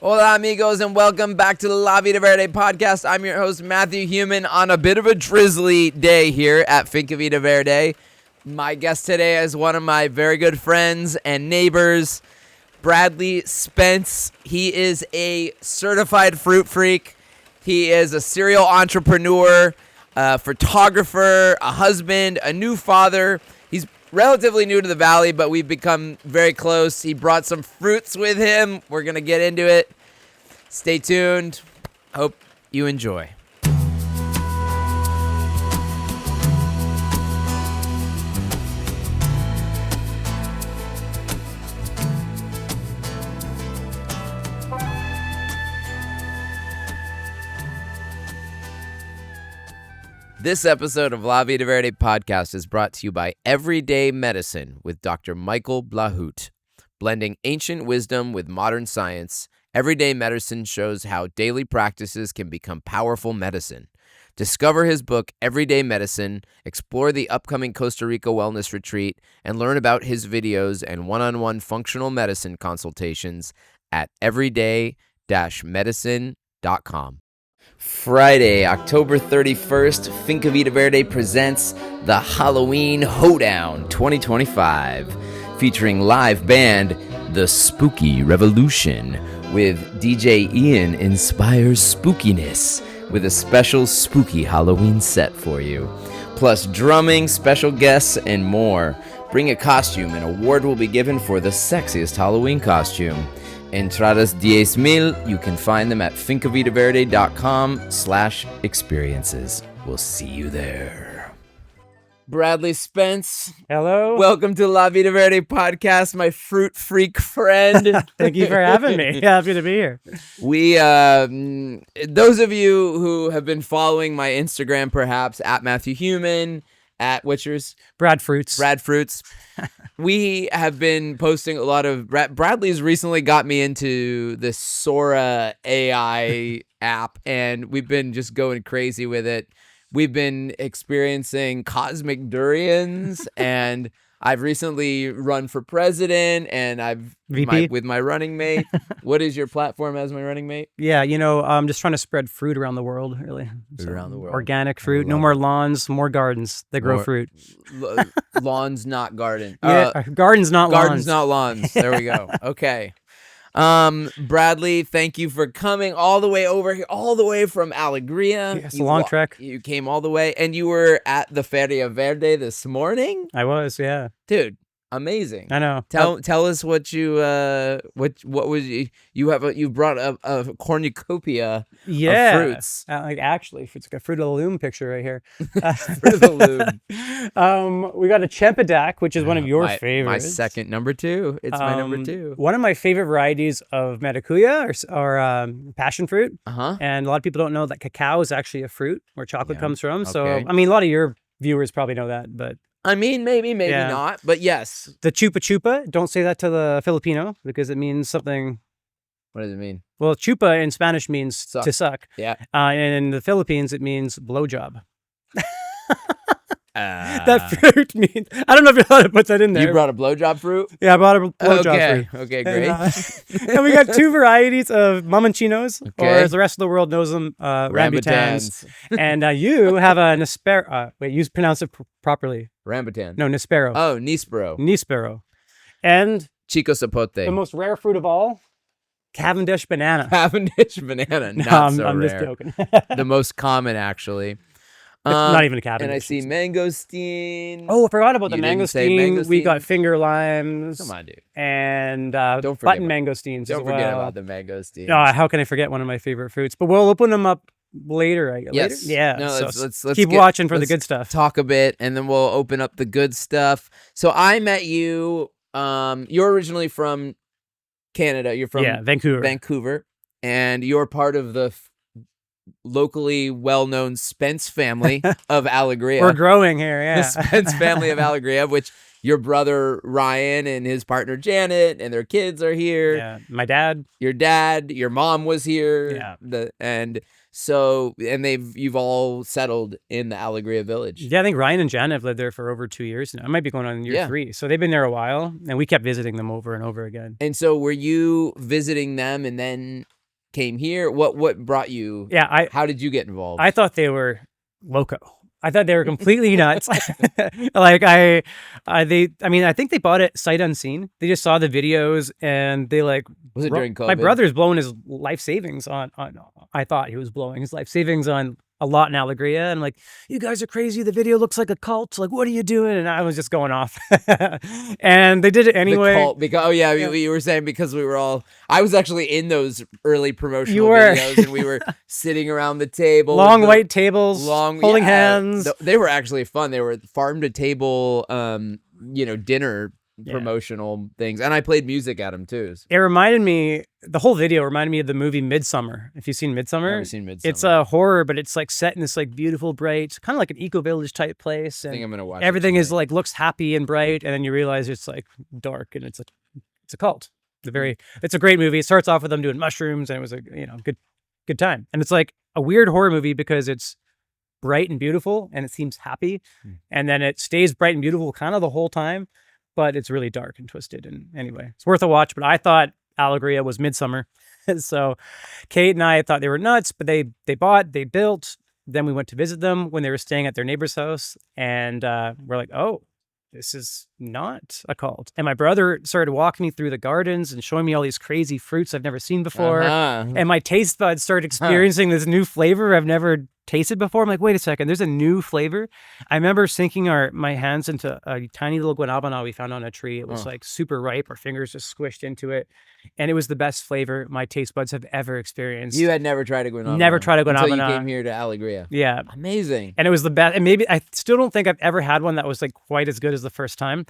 Hola, amigos, and welcome back to the La Vida Verde podcast. I'm your host, Matthew Human, on a bit of a drizzly day here at Finca Vida Verde. My guest today is one of my very good friends and neighbors, Bradley Spence. He is a certified fruit freak. He is a serial entrepreneur, a photographer, a husband, a new father. He's relatively new to the Valley, but we've become very close. He brought some fruits with him. We're going to get into it. Stay tuned. Hope you enjoy. This episode of La Vida Verde podcast is brought to you by Everyday Medicine with Dr. Michael Blahout. Blending ancient wisdom with modern science, Everyday Medicine shows how daily practices can become powerful medicine. Discover his book, Everyday Medicine, explore the upcoming Costa Rica Wellness Retreat, and learn about his videos and one-on-one functional medicine consultations at everyday-medicine.com. Friday, October 31st, Finca Vida Verde presents the Halloween Hoedown 2025, featuring live band The Spooky Revolution, with DJ Ian inspires spookiness with a special spooky Halloween set for you. Plus drumming, special guests, and more. Bring a costume, and an award will be given for the sexiest Halloween costume. Entradas 10,000. You can find them at fincavitaverde.com/experiences. We'll see you there. Bradley Spence. Hello. Welcome to La Vida Verde podcast, my fruit freak friend. Thank you for having me. Happy to be here. We, those of you who have been following my Instagram, perhaps at Matthew Human, at what's yours? Brad Fruits. We have been posting a lot of Bradley's recently got me into this Sora AI app, and we've been just going crazy with it. We've been experiencing cosmic durians, and I've recently run for president, and I've VP? with my running mate. What is your platform as my running mate? Yeah, I'm just trying to spread fruit around the world, really. Around the world. Organic fruit. No more lawns, more gardens that grow fruit. Lawns, not garden. Gardens, not lawns. Gardens, not lawns. There we go. Okay. Bradley, thank you for coming all the way over here, all the way from Alegria. It's a long trek. You came all the way, and you were at the Feria Verde this morning? I was, yeah. Dude, amazing. I know. Tell us what you what was you brought a cornucopia of fruits. Actually, it's like a Fruit of the Loom picture right here. Fruit of the Loom. We got a Chempedak, which is one of your favorites. My second number two. It's my number two. One of my favorite varieties of maracuya or passion fruit. And a lot of people don't know that cacao is actually a fruit where chocolate comes from. Okay. So, I mean, a lot of your viewers probably know that, but... I mean, maybe not, but yes. The chupa chupa, don't say that to the Filipino because it means something. What does it mean? Well, chupa in Spanish means to suck. Yeah. And in the Philippines, it means blowjob. That fruit means, I don't know if you're allowed to put that in there. You brought a blowjob fruit? Yeah, I brought a blowjob fruit. Okay, great. And we got two varieties of mamanchinos, or as the rest of the world knows them, rambutans. And you have a Nespero. Wait, you pronounce it properly. Rambutan. No, Nespero. Oh, Nispero. Nispero. And Chico Zapote. the most rare fruit of all, Cavendish banana. Cavendish banana. No, Not so I'm rare. just joking. The most common, actually. It's not even a Cavendish. And I see mangosteen. Oh, I forgot about the You didn't say mangosteen. We mangosteen? got finger limes. Come on, dude. And Don't forget button about- mangosteens Don't as forget well. about the mangosteen. How can I forget one of my favorite fruits? But we'll open them up later. Yes. Later? Yeah. No, so let's keep watching for the good stuff. Talk a bit, and then we'll open up the good stuff. So I met you. You're originally from Canada. You're from Vancouver, and you're part of the locally well-known Spence family of Alegria. We're growing here, yeah. The Spence family of Alegria, which your brother Ryan and his partner Janet and their kids are here. Yeah, my dad. Your dad, your mom was here. Yeah. You've all settled in the Alegria village. Yeah, I think Ryan and Janet have lived there for over 2 years now. I might be going on year 3. So they've been there a while, and we kept visiting them over and over again. And so were you visiting them and then came here? What brought you? Yeah, how did you get involved? I thought they were loco. I thought they were completely nuts. Like I think they bought it sight unseen. They just saw the videos and they like. Was it during COVID? My brother's blowing his life savings on. I thought he was blowing his life savings on a lot in Alegria, and I'm like, you guys are crazy. The video looks like a cult. Like, what are you doing? And I was just going off, and they did it anyway. The cult, because, you were saying because we were all. I was actually in those early promotional videos, and we were sitting around the table, long white tables, holding hands. They were actually fun. They were farm to table, dinner. Promotional things, and I played music at them too. It reminded me, the whole video reminded me of the movie Midsummer. If you've seen Midsummer, I've seen Midsummer. It's a horror, but it's like set in this like beautiful, bright, kind of like an eco-village type place. And I think I'm gonna watch. Everything is like looks happy and bright, and then you realize it's like dark and it's a cult. It's a great movie. It starts off with them doing mushrooms, and it was a good time. And it's like a weird horror movie because it's bright and beautiful, and it seems happy, and then it stays bright and beautiful kind of the whole time. But it's really dark and twisted. And anyway, it's worth a watch. But I thought Alegria was Midsummer. So Kate and I thought they were nuts, but they built. Then we went to visit them when they were staying at their neighbor's house. And we're like, oh, this is not a cult. And my brother started walking me through the gardens and showing me all these crazy fruits I've never seen before. And my taste buds started experiencing this new flavor I've never tasted before. I'm like, wait a second, there's a new flavor. I remember sinking my hands into a tiny little guanabana we found on a tree. It was like super ripe. Our fingers just squished into it. And it was the best flavor my taste buds have ever experienced. You had never tried a guanabana? Never tried a guanabana. Until you came here to Alegria. Yeah. Amazing. And it was the best. And maybe, I still don't think I've ever had one that was like quite as good as the first time.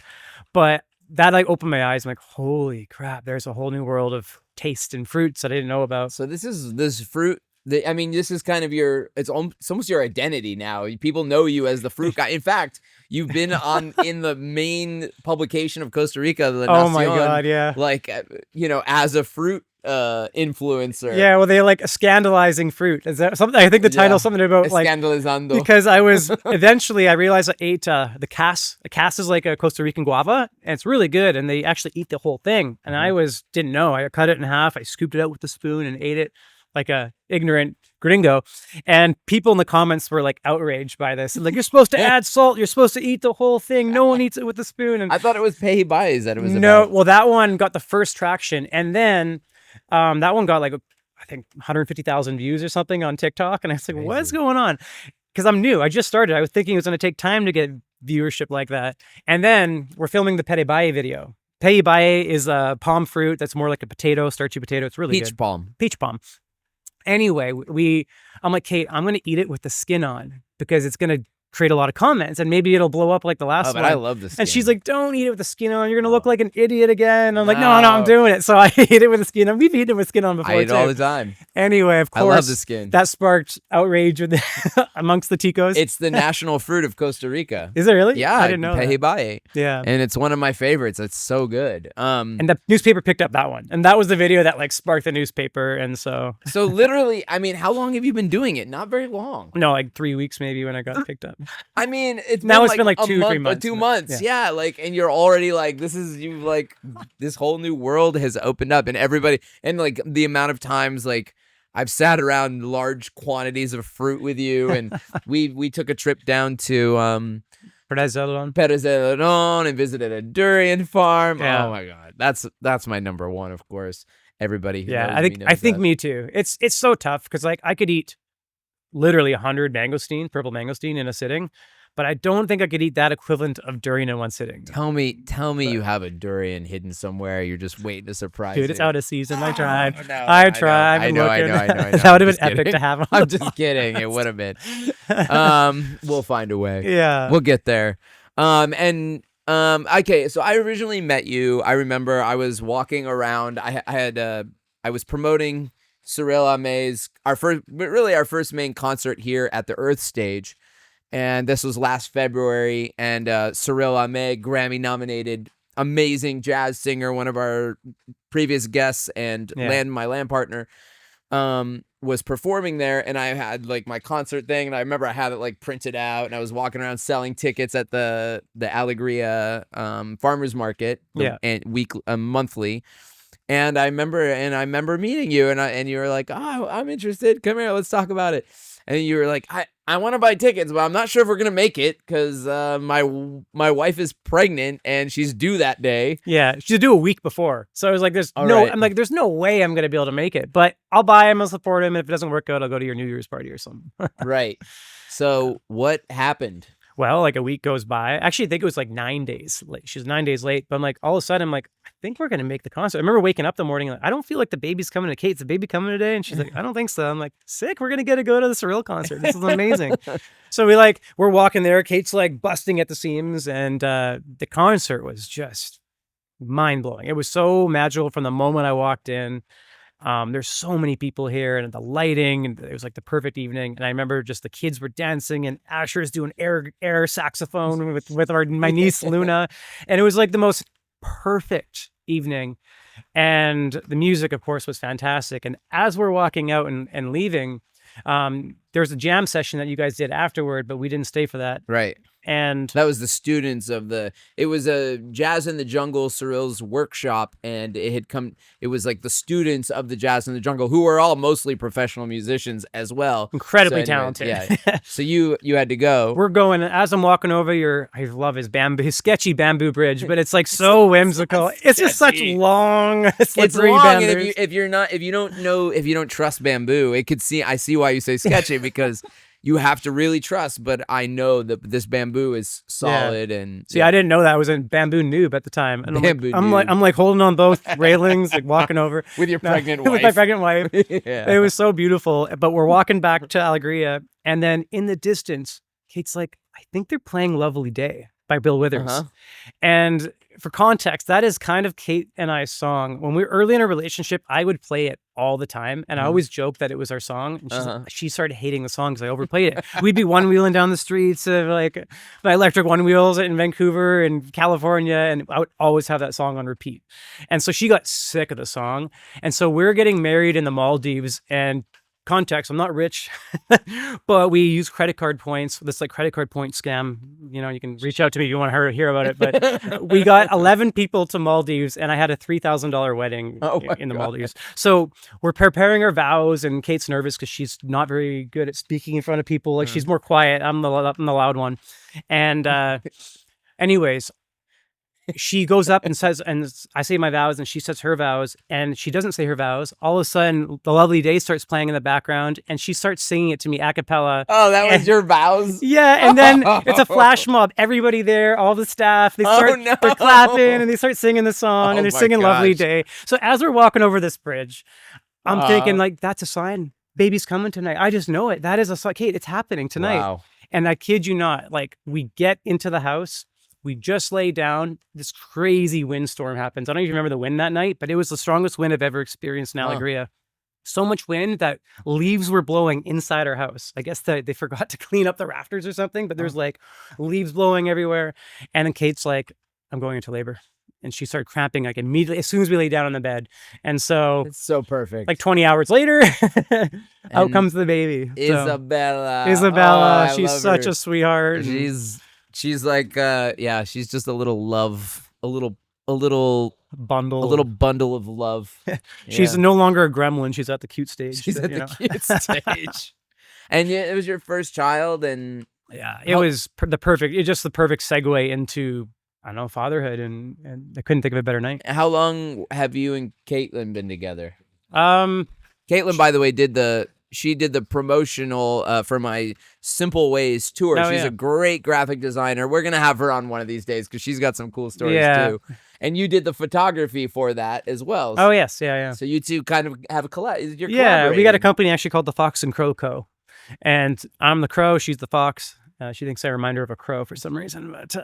But that like opened my eyes. I'm like, holy crap, there's a whole new world of taste and fruits that I didn't know about. So this fruit. This is kind of it's almost your identity now. People know you as the fruit guy. In fact, you've been in the main publication of Costa Rica, the Oh Nación, my God, yeah. Like, as a fruit influencer. Yeah, well, they like scandalizing fruit. Is that something? I think the title is something about like Scandalizando. Because I was eventually I realized I ate the cas. A cas is like a Costa Rican guava, and it's really good. And they actually eat the whole thing. And I didn't know. I cut it in half. I scooped it out with the spoon and ate it like a ignorant gringo. And people in the comments were like outraged by this. Like, you're supposed to add salt. You're supposed to eat the whole thing. No one eats it with a spoon. And I thought it was Pehibayes that it was no. about. Well, that one got the first traction, and then that one got like I think 150,000 views or something on TikTok. And I was like, what's going on? Because I'm new. I just started. I was thinking it was going to take time to get viewership like that. And then we're filming the Pehibaye video. Pehibaye is a palm fruit that's more like a potato, starchy potato. It's really good. Peach palm. Anyway, I'm like, Kate, I'm going to eat it with the skin on because it's going to create a lot of comments and maybe it'll blow up like the last one. I love the skin. And she's like, don't eat it with the skin on. You're going to look like an idiot again. I'm like, no, I'm doing it. So I ate it with the skin on. We've eaten it with skin on before. I eat it all the time. Anyway, of course. I love the skin. That sparked outrage amongst the ticos. It's the national fruit of Costa Rica. Is it really? Yeah. I didn't know Pehibaye. Yeah. And it's one of my favorites. It's so good. And the newspaper picked up that one. And that was the video that like sparked the newspaper. And so literally, how long have you been doing it? Not very long. No, like 3 weeks maybe when I got picked up. It's been like 2 or 3 month, months. 2 months. Yeah. And you're already like, this whole new world has opened up and everybody, and like the amount of times like I've sat around large quantities of fruit with you, and we took a trip down to Pérez de León and visited a durian farm. Yeah. Oh my God. That's my number one, of course. Everybody who knows I think that. me too. It's so tough because like I could eat literally 100 purple mangosteen in a sitting, but I don't think I could eat that equivalent of durian in one sitting. Tell me you have a durian hidden somewhere. You're just waiting to surprise Dude, me. it's out of season. I tried. No, I tried. I know. That would have been epic to have. I'm just kidding. It would have been. We'll find a way. Yeah. We'll get there. Okay, so I originally met you. I remember I was walking around. I was promoting Cyril Amé's our first main concert here at the Earth Stage. And this was last February, and Cyril Ahmed, Grammy-nominated, amazing jazz singer, one of our previous guests, and my land partner, was performing there, and I had like my concert thing, and I remember I had it like printed out, and I was walking around selling tickets at the Alegria farmers market, and monthly. And I remember meeting you, and you were like, "Oh, I'm interested. Come here, let's talk about it." And you were like, I want to buy tickets, but I'm not sure if we're gonna make it because my wife is pregnant and she's due that day. Yeah, she's due a week before. So I was like, I'm like, there's no way I'm gonna be able to make it, but I'll buy him, I'll support him, and if it doesn't work out, I'll go to your New Year's party or something. Right. So what happened? Well, like a week goes by. Actually, I think it was like 9 days late. She was 9 days late, but I'm like, all of a sudden, I'm like, I think we're gonna make the concert. I remember waking up the morning, like, I don't feel like the baby's coming to Kate. Is the baby coming today? And she's like, I don't think so. I'm like, sick. We're gonna get to go to the Cyril concert. This is amazing. So we're walking there. Kate's like busting at the seams, and the concert was just mind blowing. It was so magical from the moment I walked in. There's so many people here, and the lighting, and it was like the perfect evening. And I remember just the kids were dancing, and Asher's doing air saxophone with my niece Luna, and it was like the most perfect evening. And the music, of course, was fantastic. And as we're walking out and leaving, there was a jam session that you guys did afterward, but we didn't stay for that. Right. And that was the students it was a Jazz in the Jungle, Cyril's workshop, and it was like the students of the Jazz in the Jungle, who are all mostly professional musicians as well. Incredibly talented. Yeah. So you had to go. We're going, as I'm walking over I love his sketchy bamboo bridge, but it's like so whimsical. It's just such long, slippery long, bamboos. And if you don't trust bamboo, I see why you say sketchy, because you have to really trust, but I know that this bamboo is solid. And see, I didn't know that. I was a bamboo noob at the time, and I'm like holding on both railings, like walking over with your pregnant wife. With my pregnant wife. Yeah. It was so beautiful. But we're walking back to Alegria, and then in the distance, Kate's like, I think they're playing "Lovely Day" by Bill Withers. And for context, that is kind of Kate and I's song. When we were early in our relationship, I would play it all the time, and I always joked that it was our song. And she started hating the song because I overplayed it. We'd be one-wheeling down the streets of like my electric one-wheels in Vancouver and California, and I would always have that song on repeat. And so she got sick of the song. And so we're getting married in the Maldives, and context, I'm not rich, but we use credit card points. This like credit card point scam. You know, you can reach out to me if you want to hear about it. But we got 11 people to Maldives, and I had a $3,000 wedding in the Maldives. So we're preparing our vows, and Kate's nervous because she's not very good at speaking in front of people. Like she's more quiet. I'm the loud one. And anyways, she goes up and says, and I say my vows, and she says her vows, and she doesn't say her vows. All of a sudden, the Lovely Day starts playing in the background, and she starts singing it to me a cappella. Oh, that was your vows? Yeah, and then it's a flash mob. Everybody there, all the staff, they're clapping, and they start singing the song, and they're singing Lovely Day. So as we're walking over this bridge, I'm thinking, like, that's a sign. Baby's coming tonight. I just know it. That is a sign. Kate, it's happening tonight. Wow. And I kid you not, like, we get into the house. We just lay down. This crazy windstorm happens. I don't even remember the wind that night, but it was the strongest wind I've ever experienced in Alegria. So much wind that leaves were blowing inside our house. I guess they forgot to clean up the rafters or something, but there's like leaves blowing everywhere. And then Kate's like, I'm going into labor. And she started cramping like immediately as soon as we lay down on the bed. And so it's so perfect. Like 20 hours later, out comes the baby. Isabella. Oh, she's such a sweetheart. She's like, she's just a little bundle of love. She's no longer a gremlin. She's at the cute stage. She's at the cute stage. And it was your first child, and it was the perfect segue into, I don't know, fatherhood, and I couldn't think of a better night. How long have you and Caitlin been together? Caitlin, by the way, did the promotional for my Simple Ways tour. She's a great graphic designer. We're going to have her on one of these days because she's got some cool stories too. And you did the photography for that as well. Oh, yes. Yeah. So you two kind of have a collab. Yeah, we got a company actually called the Fox and Crow Co. And I'm the crow, she's the fox. She thinks I remind her of a crow for some reason, but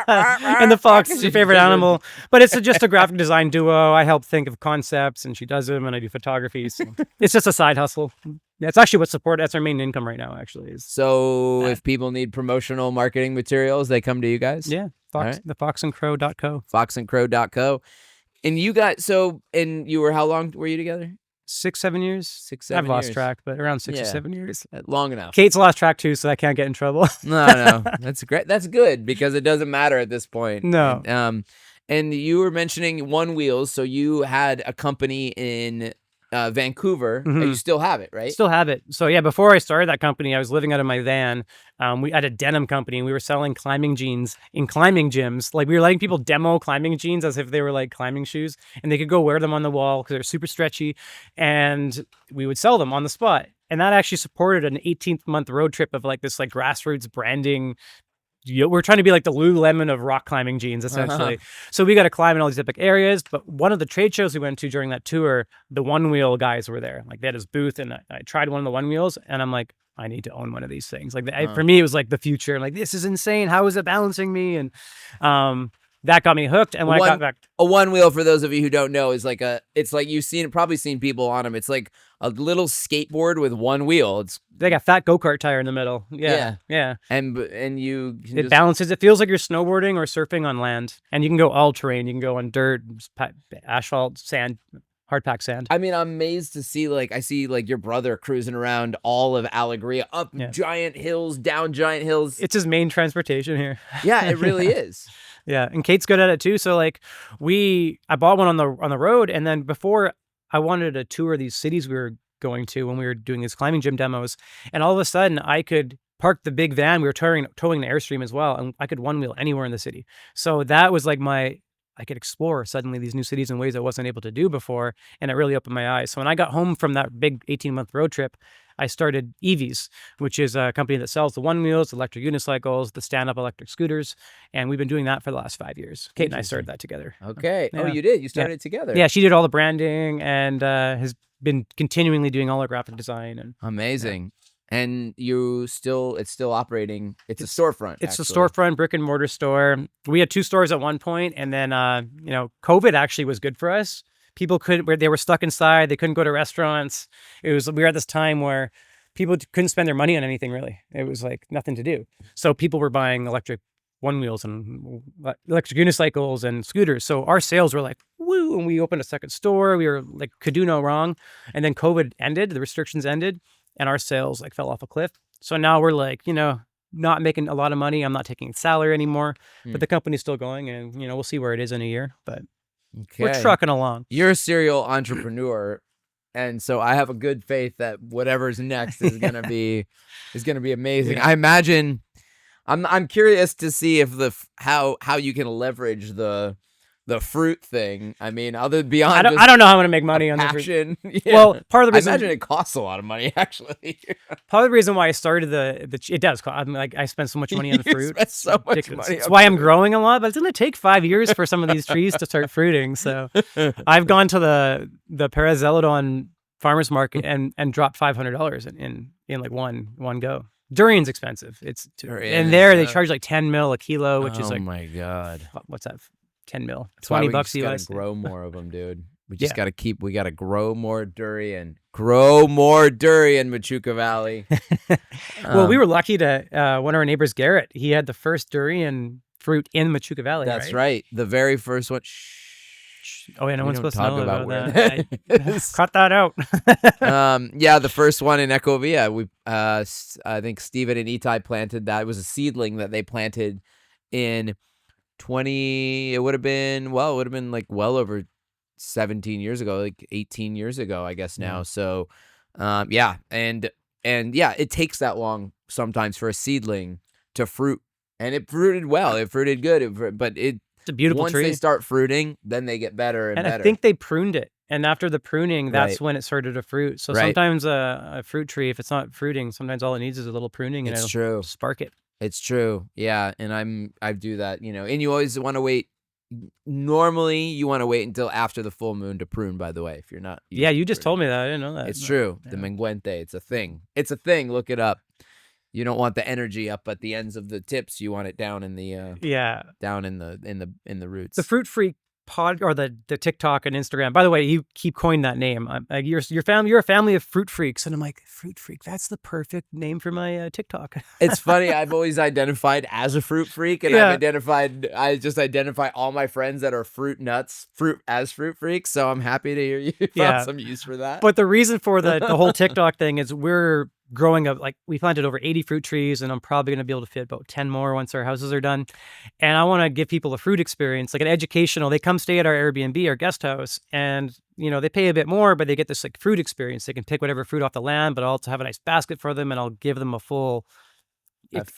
and the fox is your favorite animal. But it's just a graphic design duo. I help think of concepts, and she does them, and I do photography. So it's just a side hustle. That's actually that's our main income right now, actually. Is So that. if people need promotional marketing materials, they come to you guys? Yeah. All right. The foxandcrow.co. Foxandcrow.co. And you got, and you were, how long were you together? 6-7 years. 6-7 I've lost years. track, but around 6 or Yeah. 7 years. Long enough. Kate's lost track too, so I can't get in trouble. No, that's great. That's good because it doesn't matter at this point. No. And you were mentioning One Wheels, so you had a company in Vancouver. You still have it, right? Still have it. So yeah, before I started that company, I was living out of my van. We had a denim company, and we were selling climbing jeans in climbing gyms. Like we were letting people demo climbing jeans as if they were like climbing shoes, and they could go wear them on the wall because they're super stretchy, and we would sell them on the spot. And that actually supported an 18-month road trip of like this like grassroots branding. We're trying to be like the Lululemon of rock climbing jeans, essentially. So we got to climb in all these epic areas. But one of the trade shows we went to during that tour, the One Wheel guys were there. Like they had his booth, and I tried one of the One Wheels, and I'm like, I need to own one of these things. Like for me, it was like the future. I'm like, this is insane. How is it balancing me? And that got me hooked. And when I got back, a One Wheel, for those of you who don't know, is like it's like you've probably seen people on them. It's like a little skateboard with one wheel. It's they got a fat go-kart tire in the middle. Yeah. And you can it balances. It feels like you're snowboarding or surfing on land, and you can go all terrain. You can go on dirt, asphalt, sand, hard packed sand. I mean, I'm amazed to see, like, I see like your brother cruising around all of Alegria, up giant hills, down giant hills. It's his main transportation here. Yeah, it really is. Yeah, and Kate's good at it too. So like I bought one on the road, and then before I wanted to tour these cities we were going to when we were doing these climbing gym demos, and all of a sudden I could park the big van. We were towing the Airstream as well, and I could one wheel anywhere in the city. So that was like I could explore suddenly these new cities in ways I wasn't able to do before, and it really opened my eyes. So when I got home from that big 18-month road trip, I started EVs, which is a company that sells the One Wheels, electric unicycles, the stand-up electric scooters, and we've been doing that for the last 5 years. Kate and I started that together. Okay. Yeah. Oh, you did? You started it together? Yeah, she did all the branding and has been continually doing all our graphic design. And amazing. And it's still operating. It's a storefront. It's a storefront, brick and mortar store. We had 2 stores at one point, and then COVID actually was good for us. People they were stuck inside. They couldn't go to restaurants. We were at this time where people couldn't spend their money on anything really. It was like nothing to do. So people were buying electric One Wheels and electric unicycles and scooters. So our sales were like, woo, and we opened a second store. We were like, could do no wrong. And then COVID ended, the restrictions ended, and our sales like fell off a cliff. So now we're like, not making a lot of money. I'm not taking salary anymore, but the company's still going, and we'll see where it is in a year, but we're trucking along. You're a serial entrepreneur, and so I have a good faith that whatever's next is gonna be amazing. Yeah. I imagine. I'm curious to see if how you can leverage the fruit thing. I mean, beyond I don't know how I'm gonna make money on passion. The fruit. Yeah. Well, part of the reason, I imagine it costs a lot of money, actually. Part of the reason why I started it does cost. I'm like, I spend so much money on the fruit. Spend so much money. That's why I'm growing a lot, but it's gonna take 5 years for some of these trees to start fruiting. So I've gone to the Parazelodon farmers market and dropped $500 in like one go. Durian's expensive. And they charge like 10 mil a kilo, which is like, oh my god, what's that? 10 mil, That's $20 US. We gotta grow more of them, dude. We just we gotta grow more durian, Machuca Valley. Well, we were lucky to one of our neighbors, Garrett. He had the first durian fruit in Machuca Valley. That's right. The very first one. Oh yeah, no one's supposed to know about that. Cut that out. The first one in Ecovia. We I think Steven and Itai planted that. It was a seedling that they planted in 20. It would have been like well over 17 years ago, like 18 years ago, I guess now. So, and it takes that long sometimes for a seedling to fruit, and it fruited well. It fruited good, but it's a beautiful once tree. They start fruiting, then they get better and better. I think they pruned it, and after the pruning, that's when it started to fruit. So sometimes a fruit tree, if it's not fruiting, sometimes all it needs is a little pruning, and it'll spark it. It's true. Yeah, and I do that, and you always want to wait. Normally, you want to wait until after the full moon to prune, by the way, if you're not. Yeah, you just told me that. I didn't know that. It's true. Yeah. The menguente, it's a thing. It's a thing. Look it up. You don't want the energy up at the ends of the tips. You want it down in the down in the roots. The Fruit Freak the TikTok and Instagram. By the way, you keep coining that name. Like you're a family of fruit freaks, and I'm like, fruit freak. That's the perfect name for my TikTok. It's funny. I've always identified as a fruit freak, and I just identify all my friends that are fruit as fruit freaks. So I'm happy to hear you found some use for that. But the reason for the whole TikTok thing is we're growing up, like we planted over 80 fruit trees, and I'm probably going to be able to fit about 10 more once our houses are done. And I want to give people a fruit experience, like an educational. They come stay at our Airbnb, our guest house, and they pay a bit more, but they get this like fruit experience. They can pick whatever fruit off the land, but I'll also have a nice basket for them, and I'll give them a full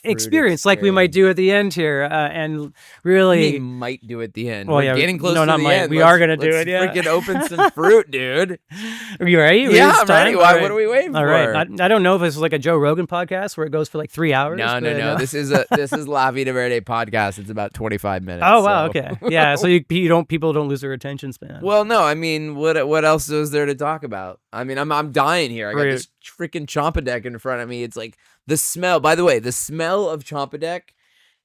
experience like we might do at the end here, and really we might do at the end. Well, We're getting close to not the might. end. We are gonna do it. Yeah, freaking open some fruit, dude. Are you ready? Yeah, I'm ready. Why? What are we waiting All for? Right. I don't know if it's like a Joe Rogan podcast where it goes for like 3 hours. No. This is La Vida Verde podcast. It's about 25 minutes. Oh wow, okay, yeah. So people don't lose their attention span. Well, no, I mean, what else is there to talk about? I mean, I'm dying here. I got this freaking Chompadek in front of me. It's like the smell. By the way, the smell of Chompadek.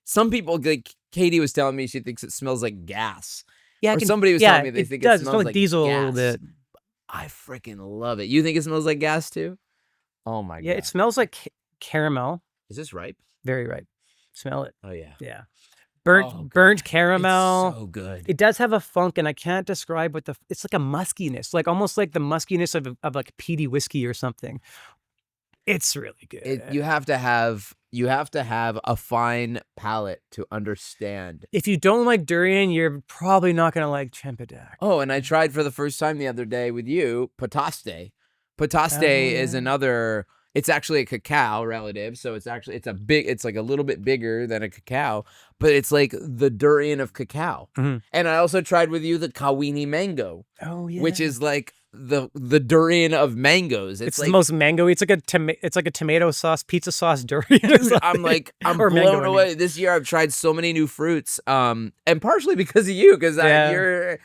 Some people, like Katie was telling me, she thinks it smells like gas. Yeah, or somebody was telling me they think it smells like diesel gas. A little bit. I freaking love it. You think it smells like gas too? Oh my god. Yeah, it smells like caramel. Is this ripe? Very ripe. Smell it. Oh yeah. Yeah. Burnt caramel. It's so good. It does have a funk, and I can't describe what it's like a muskiness, like almost like the muskiness of like peaty whiskey or something. It's really good. You have to have a fine palate to understand. If you don't like durian, you're probably not going to like Chompadek. Oh, and I tried for the first time the other day with you, pataste. Pataste is another. It's actually a cacao relative, so it's like a little bit bigger than a cacao, but it's like the durian of cacao. Mm-hmm. And I also tried with you the kawini mango. Oh yeah, which is like the durian of mangoes. It's like the most mango. It's like a tomato sauce, pizza sauce durian. I'm blown away. This year I've tried so many new fruits, and partially because of you, because I'm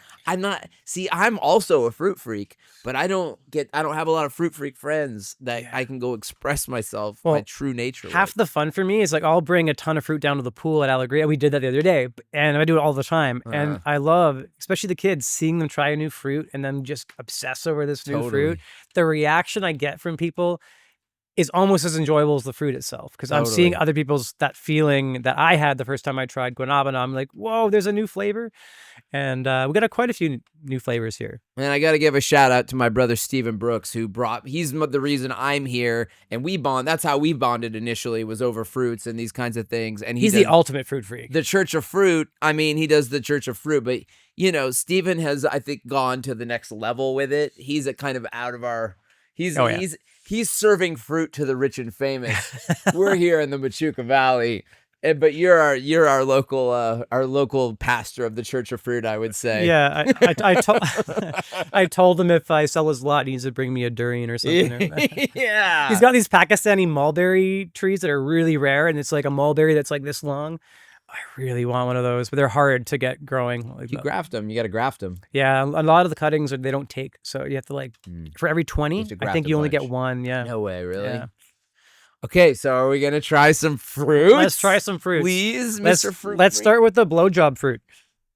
also a fruit freak, but I don't have a lot of fruit freak friends that I can go express myself my true nature. Half the fun for me is like I'll bring a ton of fruit down to the pool at Alegria. We did that the other day, and I do it all the time. And I love, especially the kids, seeing them try a new fruit and then just obsess over this new fruit. The reaction I get from people is almost as enjoyable as the fruit itself, because I'm seeing other people's that feeling that I had the first time I tried guanabana. I'm like, whoa, there's a new flavor. And we got quite a few new flavors here. And I got to give a shout out to my brother Stephen Brooks, he's the reason I'm here, and we bond. That's how we bonded initially, was over fruits and these kinds of things. And he's the ultimate fruit freak. The Church of Fruit. I mean, he does the Church of Fruit, but Stephen has, I think, gone to the next level with it. He's a kind of out of our. He's serving fruit to the rich and famous. We're here in the Machuca Valley, but you're our local pastor of the Church of Fruit, I would say. Yeah, I told him if I sell his lot, he needs to bring me a durian or something. Yeah, he's got these Pakistani mulberry trees that are really rare, and it's like a mulberry that's like this long. I really want one of those, but they're hard to get growing. You graft them. You got to graft them. Yeah, a lot of the cuttings they don't take, so you have to for every 20, I think you only get one. Yeah. No way, really? Yeah. Okay, so are we gonna try some fruit? Let's try some fruit, please, Mr. Fruit. Let's start with the blowjob fruit.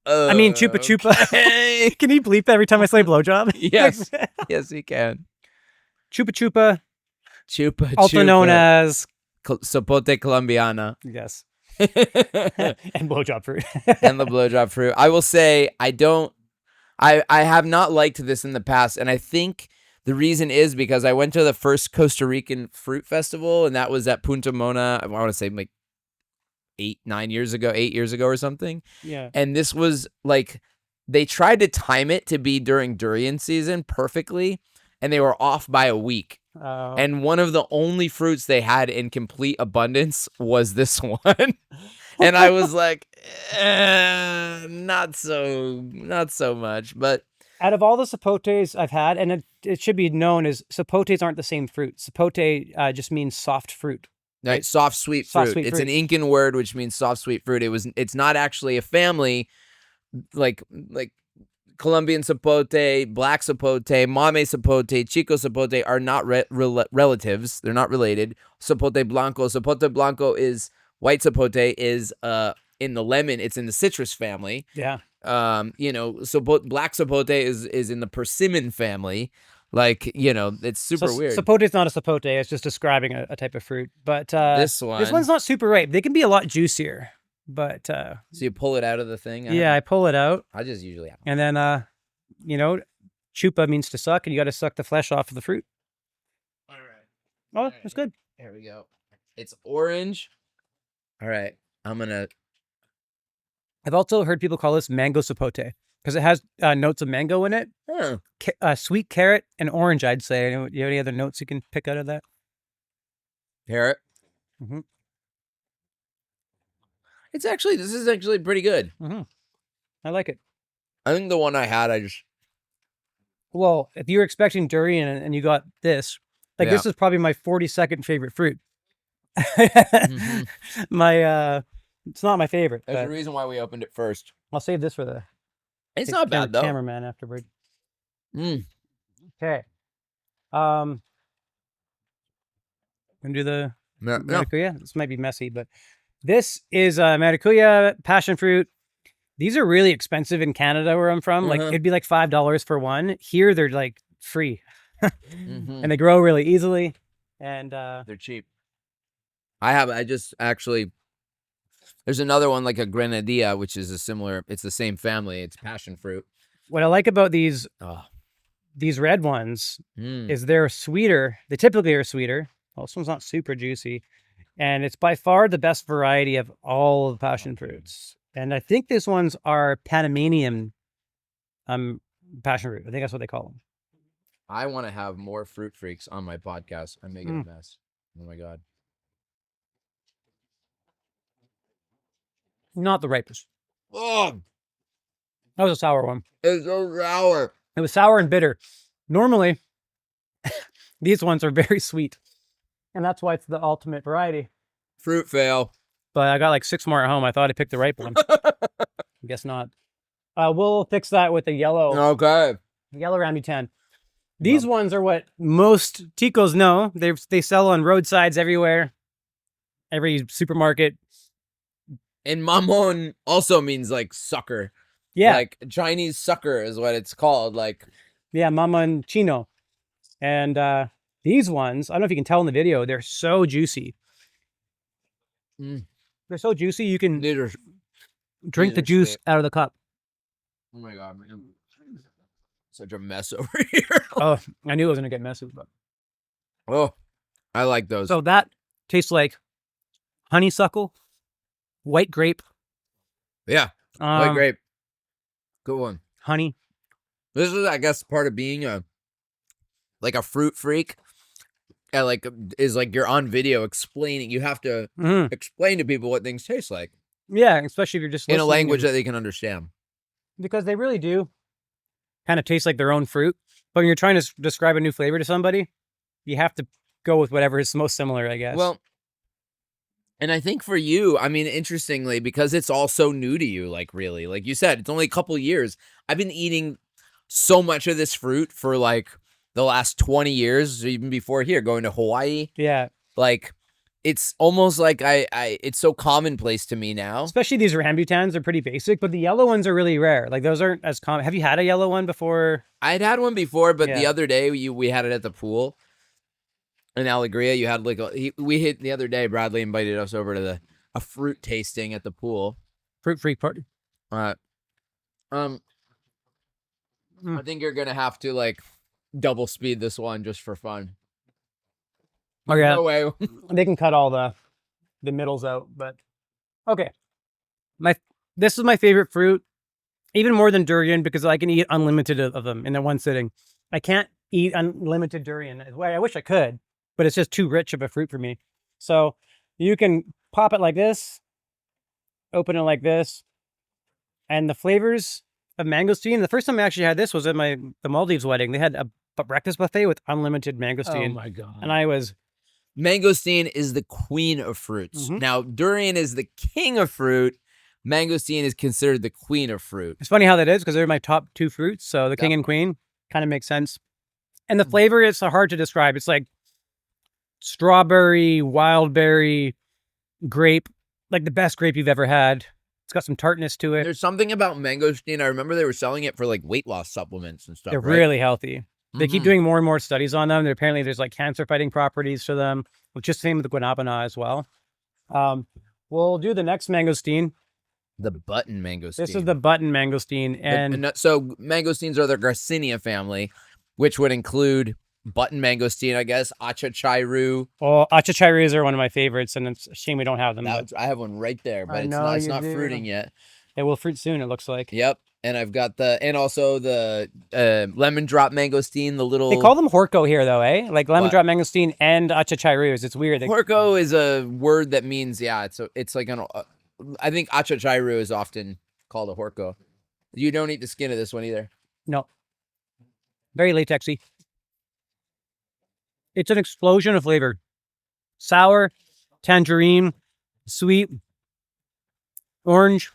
I mean, chupa chupa. Okay. Can you bleep every time I say blowjob? Yes, yes, you can. Chupa chupa. Chupa also chupa. known as Sapote Colombiana. Yes. And blowjob fruit. And the blowjob fruit. I will say I have not liked this in the past, and I think the reason is because I went to the first Costa Rican fruit festival, and that was at Punta Mona, I want to say like 8 years ago or something. Yeah. And this was like, they tried to time it to be during durian season perfectly, and they were off by a week. Oh. And one of the only fruits they had in complete abundance was this one. And I was like, not so much. But out of all the sapotes I've had, and it should be known as sapotes aren't the same fruit. Sapote just means soft fruit. Right, soft sweet fruit. It's an Incan word which means soft sweet fruit. It's not actually a family like Colombian sapote, black sapote, mame sapote, chico sapote are not relatives. They're not related. Sapote blanco is white sapote is in the lemon. It's in the citrus family. Yeah. So black sapote is in the persimmon family. Like, it's super weird. Sapote is not a sapote. It's just describing a type of fruit. But This one's not super ripe. They can be a lot juicier. But so you pull it out of the thing? I pull it out. I just usually have. And then, chupa means to suck, and you got to suck the flesh off of the fruit. All right. Oh, that's good. There we go. It's orange. All right. I've also heard people call this mango sapote because it has notes of mango in it. Huh. Sweet carrot and orange, I'd say. Do you have any other notes you can pick out of that? Carrot. Mm-hmm. This is actually pretty good. Mm-hmm. I like it. I think the one I had, Well, if you were expecting durian and you got this, this is probably my 42nd favorite fruit. Mm-hmm. It's not my favorite. There's a reason why we opened it first. I'll save this for the It's not bad though. Cameraman afterward. Mm. Okay. Gonna do the maracuya. This might be messy, but this is maracuya passion fruit. These are really expensive in Canada where I'm from. Like it'd be like $5 for one. Here they're like free, and they grow really easily, and they're cheap. There's another one like a grenadilla, which is it's the same family. It's passion fruit. What I like about these red ones is they're sweeter. They typically are sweeter. Well, this one's not super juicy, and it's by far the best variety of all the passion fruits. And I think these ones are Panamanian passion fruit. I think that's what they call them. I want to have more fruit freaks on my podcast. I'm making a mess. Oh my God. Not the ripest. Oh, that was a sour one. It's so sour. It was sour and bitter. Normally, these ones are very sweet. And that's why it's the ultimate variety. Fruit fail. But I got like 6 more at home. I thought I picked the ripe one. I guess not. We'll fix that with the yellow. Okay. Yellow rambutan. These ones are what most ticos know. They sell on roadsides everywhere. Every supermarket. And mamon also means like sucker. Yeah. Like Chinese sucker is what it's called. Like. Yeah, mamon chino. And these ones, I don't know if you can tell in the video, they're so juicy. They're so juicy you can drink the juice out of the cup. Oh my God, man. Such a mess over here. Oh, I knew it was going to get messy. But... Oh, I like those. So that tastes like honeysuckle, white grape. Yeah, white grape. Good one. Honey. This is, I guess, part of being a fruit freak. Is like you're on video explaining. You have to explain to people what things taste like. Yeah, especially if you're just in a language that they can understand. Because they really do kind of taste like their own fruit. But when you're trying to describe a new flavor to somebody, you have to go with whatever is most similar, I guess. Well, and I think for you, I mean, interestingly, because it's all so new to you, like really, like you said, it's only a couple years. I've been eating so much of this fruit for like the last 20 years, even before here, going to Hawaii. Yeah. Like, it's almost like it's so commonplace to me now. Especially these rambutans are pretty basic, but the yellow ones are really rare. Like, those aren't as common. Have you had a yellow one before? I'd had one before, but the other day we had it at the pool in Alegria. You had like the other day, Bradley invited us over to a fruit tasting at the pool. Fruit freak party. I think you're going to have to like double speed this one just for fun. Oh yeah. No way. They can cut all the middles out, but okay. This is my favorite fruit, even more than durian, because I can eat unlimited of them in one sitting. I can't eat unlimited durian. I wish I could, but it's just too rich of a fruit for me. So you can pop it like this, open it like this, and the flavors of mangosteen. The first time I actually had this was at the Maldives wedding. They had a breakfast buffet with unlimited mangosteen. Oh my God. And I was... Mangosteen is the queen of fruits. Now, durian is the king of fruit. Mangosteen is considered the queen of fruit. It's funny how that is, because they're my top 2 fruits. So the king and queen kind of makes sense. And the flavor is hard to describe. It's like strawberry, wild berry, grape, like the best grape you've ever had. It's got some tartness to it. There's something about mangosteen. I remember they were selling it for like weight loss supplements and stuff. They're right? really healthy. They keep doing more and more studies on them. Apparently, there's like cancer fighting properties to them, which is the same with the guanabana as well. We'll do the next mangosteen. The button mangosteen. This is the button mangosteen, and so mangosteens are the Garcinia family, which would include button mangosteen, I guess, achachairu. well, achachairus are one of my favorites, and it's a shame we don't have them. I have one right there, but I it's know not you do. fruiting yet. It will fruit soon. It looks like. Yep, and I've got also the lemon drop mangosteen. The little They call them horko here, though, eh? Like lemon drop mangosteen and achachairus. It's weird. Horko is a word that means it's like an. I think achachairu is often called a horko. You don't eat the skin of this one either. No. Very latexy. It's an explosion of flavor. Sour, tangerine, sweet, orange,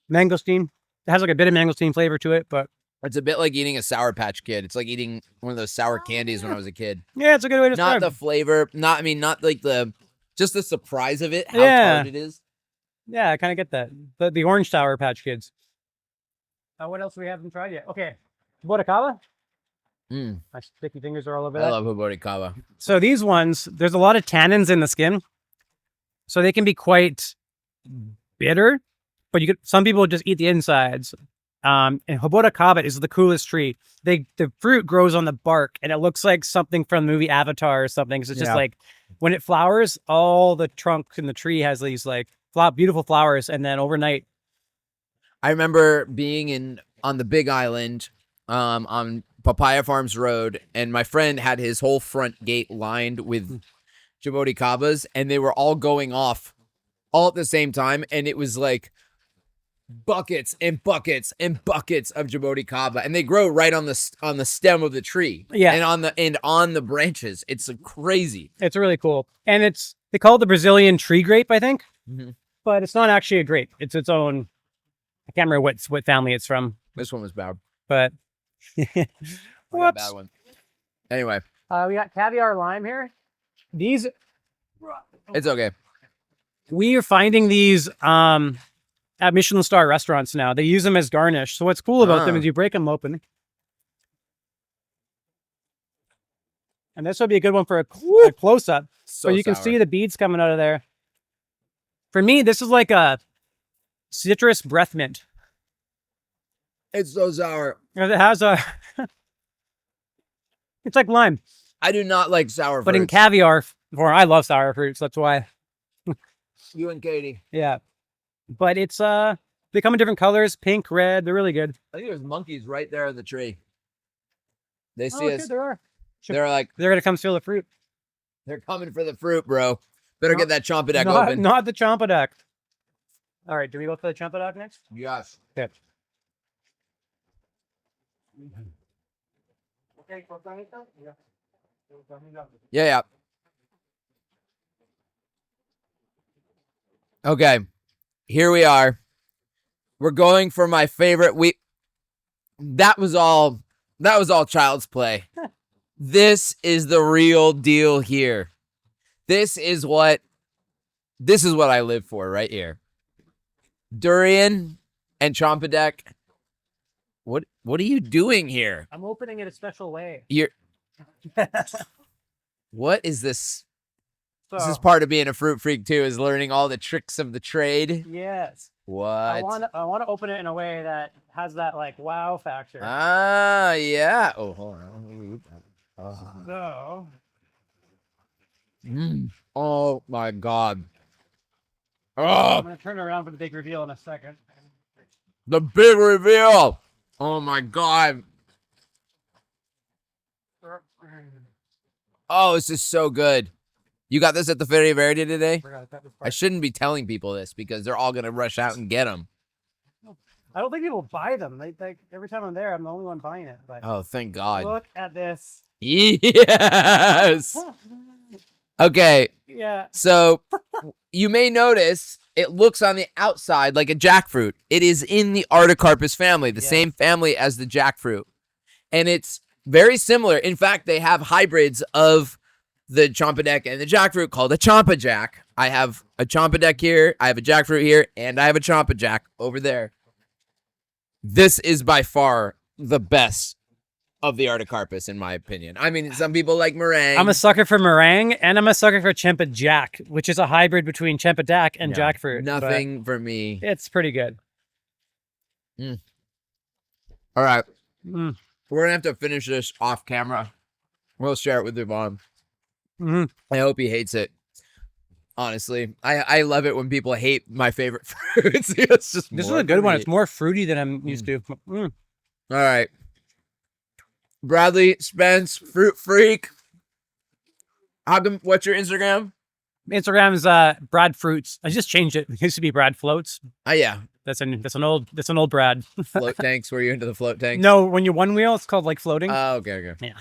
mangosteen. It has like a bit of mangosteen flavor to it, but It's a bit like eating a Sour Patch Kid. It's like eating one of those sour candies when I was a kid. yeah, it's a good way to Not describe the flavor, not like just the surprise of it, how tart it is. Yeah, I kind of get that. The orange Sour Patch Kids. What else we haven't tried yet? Okay. Boricava? My sticky fingers are all over that. I love Boricava. So these ones, there's a lot of tannins in the skin. So they can be quite bitter, but some people just eat the insides. And Boricava is the coolest tree. The fruit grows on the bark, and it looks like something from the movie Avatar or something. So it's just like when it flowers, all the trunk in the tree has these like beautiful flowers, and then overnight. I remember being on the Big Island, on Papaya Farms Road, and my friend had his whole front gate lined with jaboticabas, and they were all going off all at the same time, and it was like buckets and buckets and buckets of jaboticaba, and they grow right on the stem of the tree, and on the branches. It's crazy. It's really cool, and they call it the Brazilian tree grape, I think, but it's not actually a grape. It's its own. I can't remember what family it's from. This one was bad, but whoops. Bad one. Anyway, we got caviar lime here. These, it's okay. We are finding these at Michelin star restaurants now. They use them as garnish. So what's cool about them is you break them open, and this would be a good one for a close up. So you can see the beads coming out of there. For me, this is like a citrus breath mint. It's so sour. It has it's like lime. I do not like sour fruits. But in caviar, I love sour fruits. That's why. You and Katie. Yeah. But it's, they come in different colors, pink, red. They're really good. I think there's monkeys right there in the tree. They see us. There are. They're like, they're going to come steal the fruit. They're coming for the fruit, bro. Better get that Chompadek open. Not the Chompadek. All right, do we go for the Chompadek next? Yes. Okay. Yeah. Okay. Here we are. We're going for my favorite. That was all child's play. This is the real deal here. This is what I live for right here. Durian and Chompadek. What are you doing here? I'm opening it a special way. What is this? This is part of being a fruit freak too, is learning all the tricks of the trade. Yes. What? I want to open it in a way that has that like wow factor. Ah, yeah. Oh, hold on. So. Oh my God. Oh. I'm gonna turn around for the big reveal in a second. The big reveal. Oh my God. Oh, this is so good. You got this at the Feria Verde today? I shouldn't be telling people this because they're all going to rush out and get them. I don't think people buy them. They every time I'm there, I'm the only one buying it. But oh, thank God. Look at this. Yes. Okay. Yeah. So you may notice it looks on the outside like a jackfruit. It is in the Artocarpus family, the same family as the jackfruit. And it's very similar. In fact, they have hybrids of the Champadec and the jackfruit called a Champa Jack. I have a Champadec here, I have a jackfruit here, and I have a Champa Jack over there. This is by far the best of the Artocarpus, in my opinion. I mean, some people like meringue. I'm a sucker for meringue, and I'm a sucker for Champa Jack, which is a hybrid between Champadec and jackfruit. Nothing for me. It's pretty good. All right. We're going to have to finish this off camera. We'll share it with Yvonne. I hope he hates it. Honestly, I love it when people hate my favorite fruits. It's just this is a good one. It's more fruity than I'm used to. All right. Bradley, Spence, Fruit Freak. What's your Instagram? Instagram is Brad Fruits. I just changed it. It used to be Brad Floats. Oh yeah. That's an old Brad. Float tanks. Were you into the float tanks? No, when you one wheel, it's called like floating. Oh, okay. Yeah.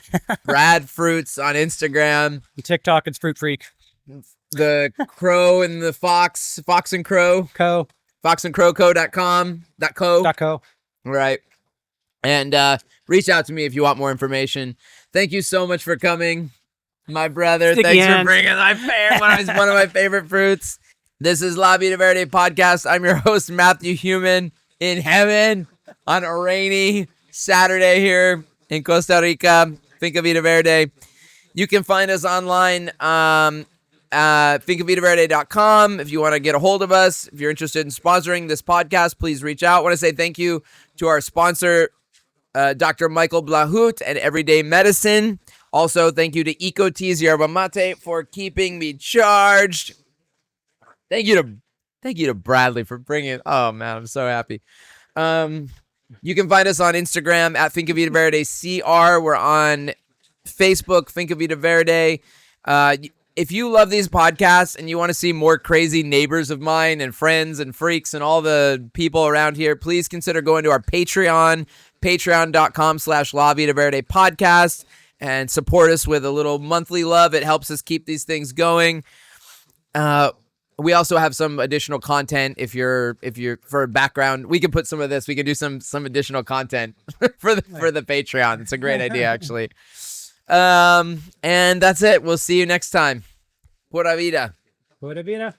Brad Fruits on Instagram. TikTok, it's Fruit Freak. The Crow and the Fox and Crow. Foxandcrowco.com. .co. Right. And reach out to me if you want more information. Thank you so much for coming, my brother. Sticky Thanks hands. for bringing one of my favorite fruits. This is La Vida Verde Podcast. I'm your host, Matthew Human, in heaven on a rainy Saturday here in Costa Rica. Finca Vida Verde. You can find us online, fincavitaverde.com. If you want to get a hold of us, if you're interested in sponsoring this podcast, please reach out. I want to say thank you to our sponsor, Dr. Michael Blahut and Everyday Medicine. Also, thank you to Ecoteas Yerba Mate for keeping me charged. Thank you to Bradley for bringing it. Oh man, I'm so happy. You can find us on Instagram at Finca Vida Verde CR. We're on Facebook, Finca Vida Verde. If you love these podcasts and you want to see more crazy neighbors of mine and friends and freaks and all the people around here, please consider going to our Patreon, patreon.com/La Vida Verde podcast, and support us with a little monthly love. It helps us keep these things going. We also have some additional content. If you're for background, we can put some of this. We can do some additional content for the Patreon. It's a great idea, actually. And that's it. We'll see you next time. Pura vida. Pura vida.